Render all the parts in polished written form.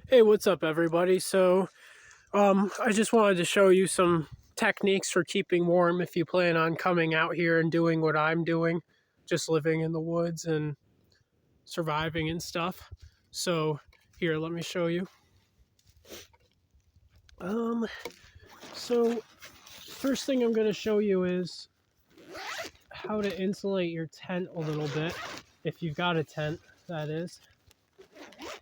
Hey, what's up everybody? I just wanted to show you some techniques for keeping warm if you plan on coming out here and doing what I'm doing, just living in the woods and surviving and stuff. So here, let me show you. Um, so first thing I'm going to show you is how to insulate your tent a little bit, if you've got a tent, that is.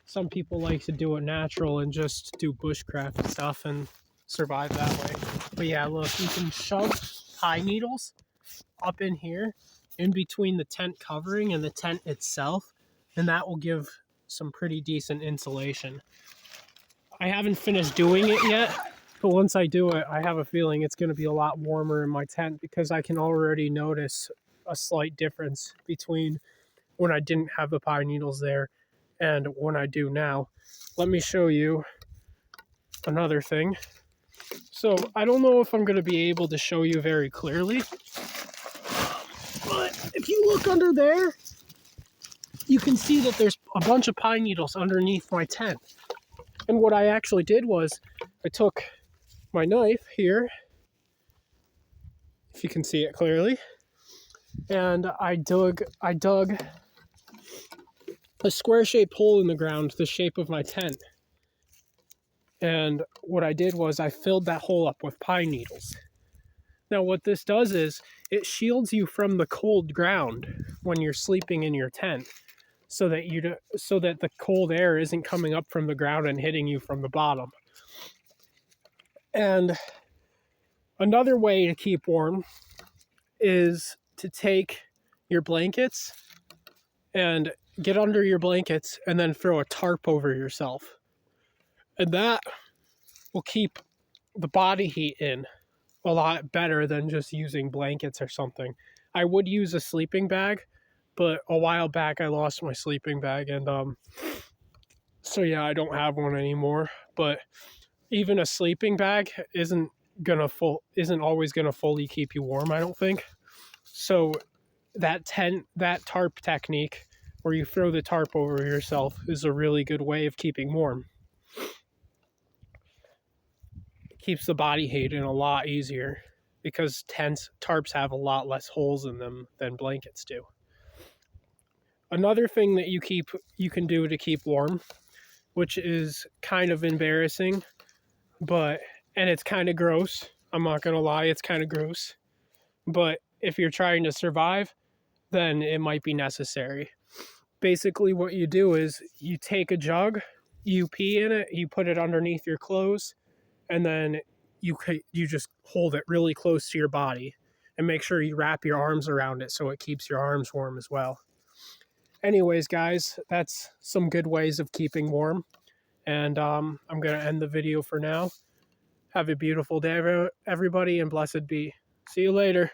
Some people like to do it natural and just do bushcraft stuff and survive that way. But yeah, look, you can shove pine needles up in here in between the tent covering and the tent itself, and that will give some pretty decent insulation. I haven't finished doing it yet, but once I do it, I have a feeling it's going to be a lot warmer in my tent because I can already notice a slight difference between when I didn't have the pine needles there and when I do now. Let me show you another thing. So I don't know if I'm going to be able to show you very clearly, but if you look under there, you can see that there's a bunch of pine needles underneath my tent. And what I actually did was I took my knife here, if you can see it clearly, and I dug a square-shaped hole in the ground, the shape of my tent. And what I did was I filled that hole up with pine needles. Now what this does is it shields you from the cold ground when you're sleeping in your tent, so that the cold air isn't coming up from the ground and hitting you from the bottom. And another way to keep warm is to take your blankets and get under your blankets and then throw a tarp over yourself. And that will keep the body heat in a lot better than just using blankets or something. I would use a sleeping bag, but a while back I lost my sleeping bag, and so yeah, I don't have one anymore. But even a sleeping bag isn't always gonna fully keep you warm, I don't think. So that tarp technique where you throw the tarp over yourself is a really good way of keeping warm. It keeps the body heat in a lot easier because tarps have a lot less holes in them than blankets do. Another thing that you can do to keep warm, which is kind of embarrassing, and it's kind of gross. I'm not gonna lie, it's kind of gross. But if you're trying to survive, then it might be necessary. Basically, what you do is you take a jug, you pee in it, you put it underneath your clothes, and then you just hold it really close to your body and make sure you wrap your arms around it so it keeps your arms warm as well. Anyways, guys, that's some good ways of keeping warm. And I'm going to end the video for now. Have a beautiful day, everybody, and blessed be. See you later.